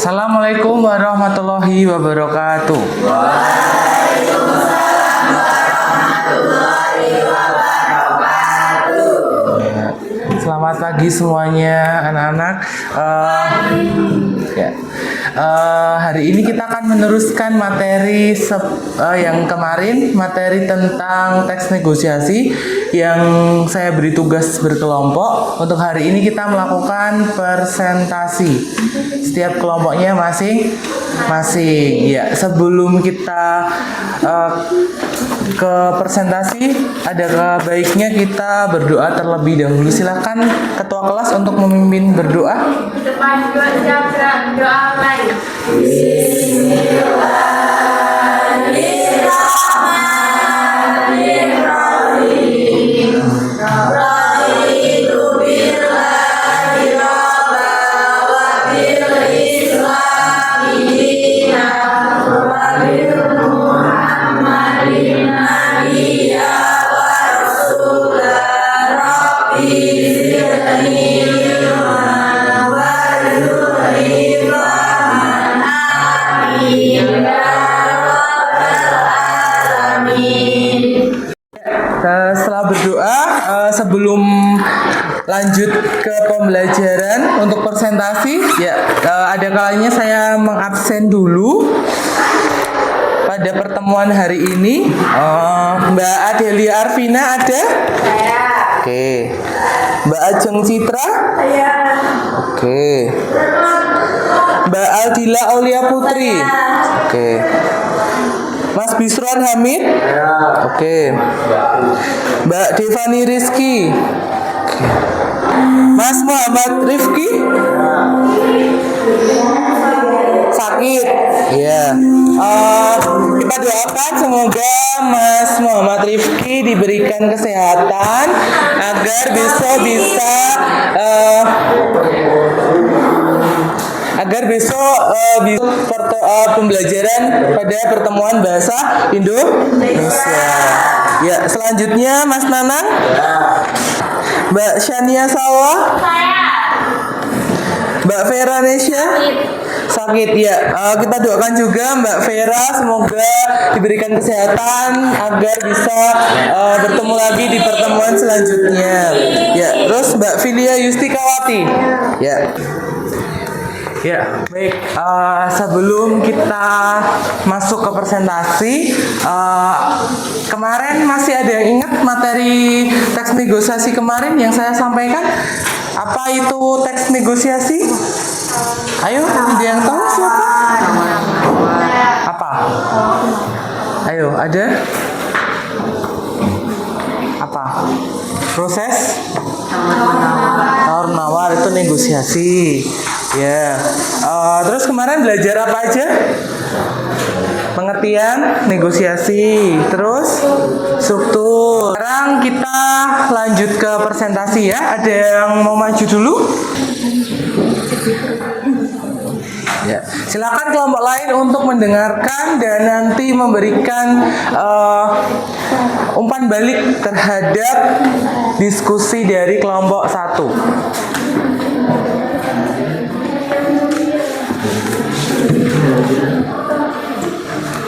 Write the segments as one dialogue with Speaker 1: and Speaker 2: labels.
Speaker 1: Assalamualaikum warahmatullahi wabarakatuh.
Speaker 2: Waalaikumsalam warahmatullahi wabarakatuh.
Speaker 1: Selamat pagi semuanya anak-anak. Hari ini kita akan meneruskan materi yang kemarin, materi tentang teks negosiasi yang saya beri tugas berkelompok. Untuk hari ini kita melakukan presentasi. Setiap kelompoknya masing-masing. Ya, sebelum kita ke presentasi, ada baiknya kita berdoa terlebih dahulu. Silakan ketua kelas untuk memimpin berdoa.
Speaker 2: Depan doa lain.
Speaker 1: Setelah berdoa, sebelum lanjut ke pembelajaran untuk presentasi, ada kalanya saya mengabsen dulu pada pertemuan hari ini. Mbak Adelia Arvina ada?
Speaker 2: Saya.
Speaker 1: Oke. Mbak Ajeng Citra?
Speaker 2: Saya.
Speaker 1: Oke. Mbak Aldila Aulia Putri? Oke. Mas Bisron Hamid? Oke. Mbak Devani Rizky? Oke. Mas Muhammad Rifki? Sakit? Iya. Kita doakan semoga Mas Muhammad Rifki diberikan kesehatan agar besok bisa pembelajaran pada pertemuan bahasa Indonesia. Ya, selanjutnya Mas Nanang, Mbak Shania Sawa, Mbak Vera Nesya sakit ya. Kita doakan juga Mbak Vera semoga diberikan kesehatan agar bisa bertemu lagi di pertemuan selanjutnya. Ya, terus Mbak Filia Yustikawati. Ya. Ya, baik. Sebelum kita masuk ke presentasi, kemarin masih ada yang ingat materi teks negosiasi kemarin yang saya sampaikan? Apa itu teks negosiasi? Ayo, ada yang tahu siapa? Apa? Ayo, ada? Apa? Proses? Tawar-menawar itu negosiasi. Ya. Terus kemarin belajar apa aja? Pengertian negosiasi, terus struktur. Sekarang kita lanjut ke presentasi ya. Ada yang mau maju dulu? Ya, silakan kelompok lain untuk mendengarkan dan nanti memberikan umpan balik terhadap diskusi dari kelompok 1.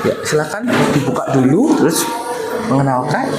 Speaker 1: Ya, silakan dibuka dulu terus mengenalkan.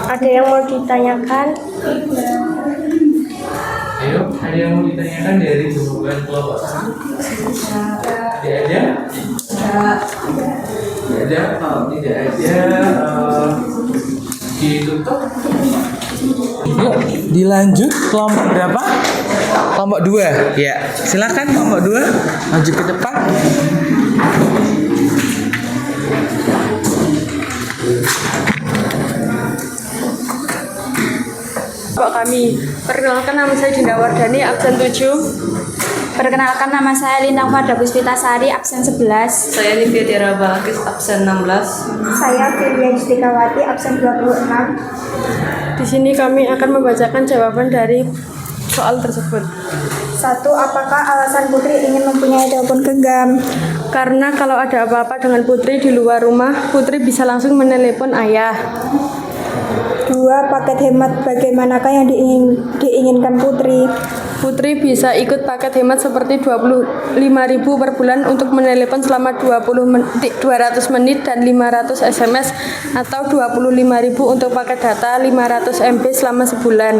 Speaker 3: Ada yang mau ditanyakan?
Speaker 1: Ayo, ada yang mau ditanyakan dari jawaban kelompok 1? Tidak ada? Tidak ada. Kalau tidak ada, ditutup. Yuk, dilanjut kelompok berapa? Kelompok 2. Ya, silakan kelompok 2 maju ke depan.
Speaker 3: Bapak kami, perkenalkan nama saya Dinda Wardani, absen 7.
Speaker 4: Perkenalkan, nama saya Lina Farda Puspitasari, absen 11.
Speaker 3: Saya Livia Tiara Balkis, absen 16.
Speaker 4: Saya Firlia Justikawati, absen 26.
Speaker 3: Di sini kami akan membacakan jawaban dari soal tersebut.
Speaker 4: 1. Apakah alasan Putri ingin mempunyai telepon genggam?
Speaker 3: Karena kalau ada apa-apa dengan Putri di luar rumah, Putri bisa langsung menelepon ayah.
Speaker 4: 2. Paket hemat bagaimanakah yang diinginkan Putri?
Speaker 3: Putri bisa ikut paket hemat seperti 25.000 per bulan untuk menelepon selama 200 menit dan 500 SMS, atau 25.000 untuk paket data 500 MB selama sebulan.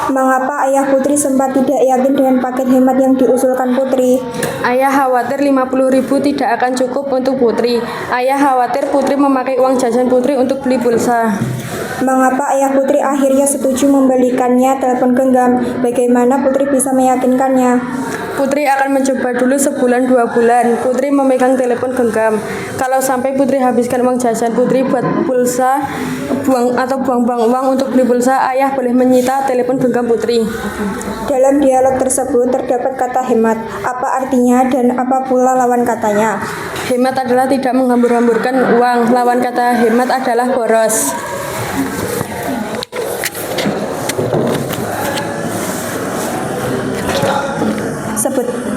Speaker 4: Mengapa ayah Putri sempat tidak yakin dengan paket hemat yang diusulkan Putri?
Speaker 3: Ayah khawatir 50.000 tidak akan cukup untuk Putri. Ayah khawatir Putri memakai uang jajan Putri untuk beli pulsa.
Speaker 4: Mengapa ayah Putri akhirnya setuju membelikannya telepon genggam? Bagaimana Putri bisa meyakinkannya?
Speaker 3: Putri akan mencoba dulu sebulan 2 bulan. Putri memegang telepon genggam. Kalau sampai Putri habiskan uang jajan Putri buat pulsa, buang-buang uang untuk beli pulsa, ayah boleh menyita telepon genggam Putri.
Speaker 4: Dalam dialog tersebut terdapat kata hemat. Apa artinya dan apa pula lawan katanya?
Speaker 3: Hemat adalah tidak menghambur-hamburkan uang. Lawan kata hemat adalah boros.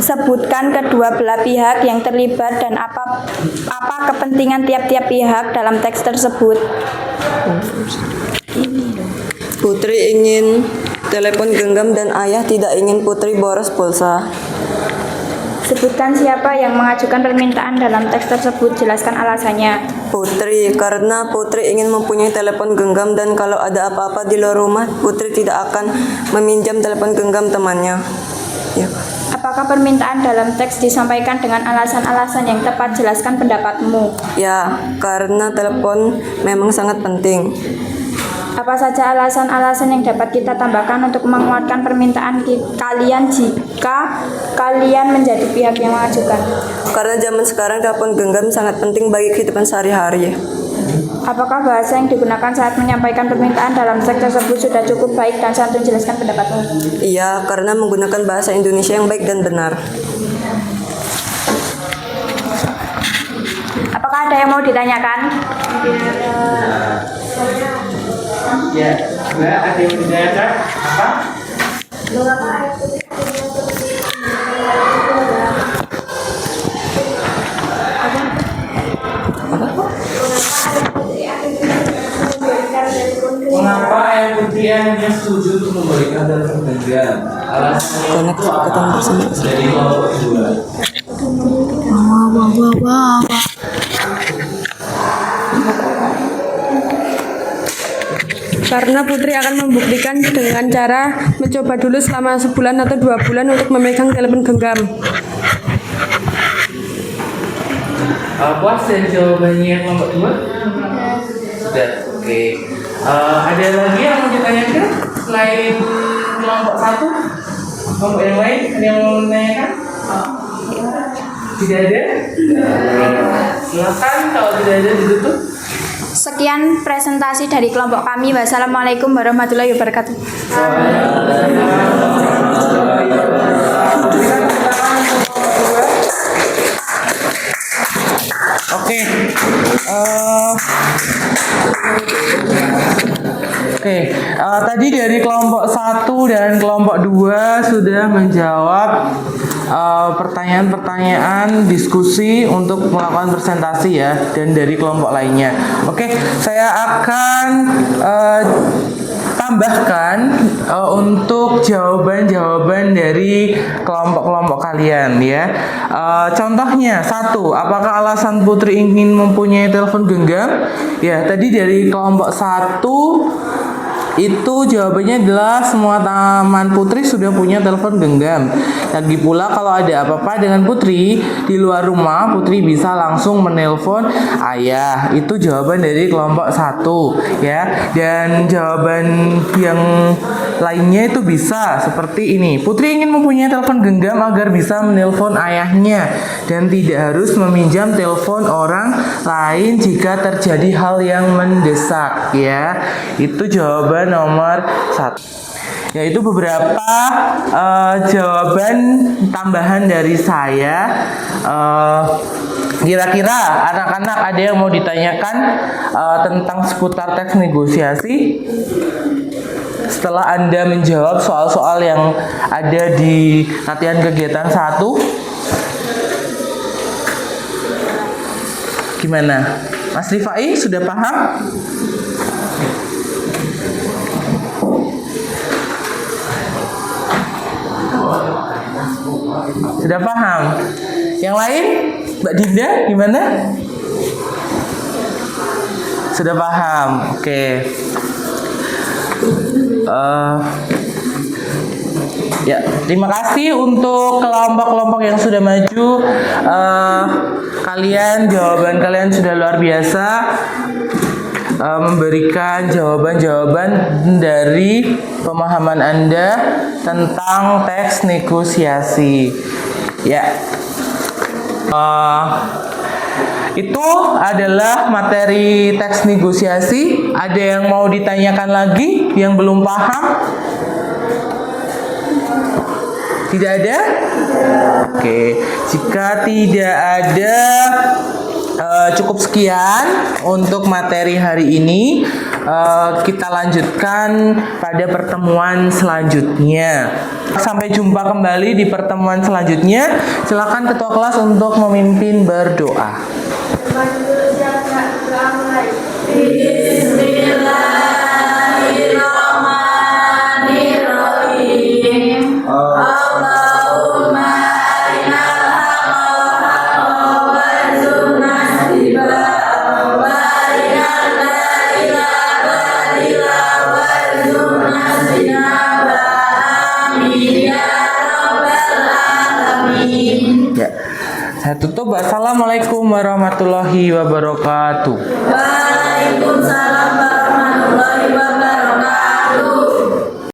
Speaker 4: Sebutkan kedua belah pihak yang terlibat dan apa kepentingan tiap-tiap pihak dalam teks tersebut.
Speaker 5: Putri ingin telepon genggam dan ayah tidak ingin Putri boros pulsa.
Speaker 4: Sebutkan siapa yang mengajukan permintaan dalam teks tersebut, jelaskan alasannya.
Speaker 5: Putri, karena Putri ingin mempunyai telepon genggam dan kalau ada apa-apa di luar rumah, Putri tidak akan meminjam telepon genggam temannya. Ya.
Speaker 4: Apakah permintaan dalam teks disampaikan dengan alasan-alasan yang tepat? Jelaskan pendapatmu.
Speaker 5: Ya, karena telepon memang sangat penting.
Speaker 4: Apa saja alasan-alasan yang dapat kita tambahkan untuk menguatkan permintaan kalian jika kalian menjadi pihak yang mengajukan?
Speaker 5: Karena zaman sekarang telepon genggam sangat penting bagi kehidupan sehari-hari.
Speaker 4: Apakah bahasa yang digunakan saat menyampaikan permintaan dalam teks tersebut sudah cukup baik dan santun? Jelaskan pendapatmu.
Speaker 5: Iya, karena menggunakan bahasa Indonesia yang baik dan benar.
Speaker 4: Apakah ada yang mau ditanyakan?
Speaker 1: Ya, Mbak, ada yang ditanyakan? Apa? Mengapa ayah Putri hanya setuju untuk memberikan telepon genggam? Alasan dari kelompok 2.
Speaker 3: Karena Putri akan membuktikan dengan cara mencoba dulu selama sebulan atau 2 bulan untuk memegang telepon genggam.
Speaker 1: Puas dan jawabannya kelompok 2? Sudah, oke. Ada lagi yang mau ditanyakan selain kelompok 1? Kelompok yang lain ada yang mau menanyakan? Tidak ada? Silakan, kalau tidak ada ditutup.
Speaker 4: Sekian presentasi dari kelompok kami. Wassalamualaikum warahmatullahi wabarakatuh.
Speaker 1: Oke. Tadi dari kelompok 1 dan kelompok 2 sudah menjawab pertanyaan-pertanyaan diskusi untuk melakukan presentasi ya, dan dari kelompok lainnya. Oke, saya akan tambahkan untuk jawaban-jawaban dari kelompok-kelompok kalian ya. Contohnya 1, apakah alasan Putri ingin mempunyai telepon genggam? Ya, tadi dari kelompok 1 Itu jawabannya adalah semua teman Putri sudah punya telepon genggam. Lagi pula kalau ada apa-apa dengan Putri di luar rumah, Putri bisa langsung menelpon ayah. Itu jawaban dari kelompok 1 ya. Dan jawaban yang lainnya itu bisa seperti ini. Putri ingin mempunyai telepon genggam agar bisa menelpon ayahnya dan tidak harus meminjam telepon orang lain jika terjadi hal yang mendesak ya. Itu jawaban nomor 1. Yaitu beberapa jawaban tambahan dari saya. Kira-kira anak-anak ada yang mau ditanyakan tentang seputar teks negosiasi? Setelah Anda menjawab soal-soal yang ada di latihan kegiatan 1, gimana? Mas Rifai sudah paham? Sudah paham? Yang lain? Mbak Dinda gimana? Sudah paham? Oke. Ya, terima kasih untuk kelompok-kelompok yang sudah maju. Jawaban kalian sudah luar biasa, memberikan jawaban-jawaban dari pemahaman Anda tentang teks negosiasi. Ya, itu adalah materi teks negosiasi. Ada yang mau ditanyakan lagi yang belum paham? Tidak ada? Oke, jika tidak ada, cukup sekian untuk materi hari ini. Kita lanjutkan pada pertemuan selanjutnya. Sampai jumpa kembali di pertemuan selanjutnya. Silakan ketua kelas untuk memimpin berdoa.
Speaker 2: Bismillahirrahmanirrahim. Allahumma arinal haqqa warzuqna ittiba'ahu wa arinal batila batila warzuqna ijtinabah. Amin ya rabbal alamin.
Speaker 1: Ya. Saya tutup. Assalamualaikum warahmatullahi wabarakatuh.
Speaker 2: Waalaikumsalam warahmatullahi wabarakatuh.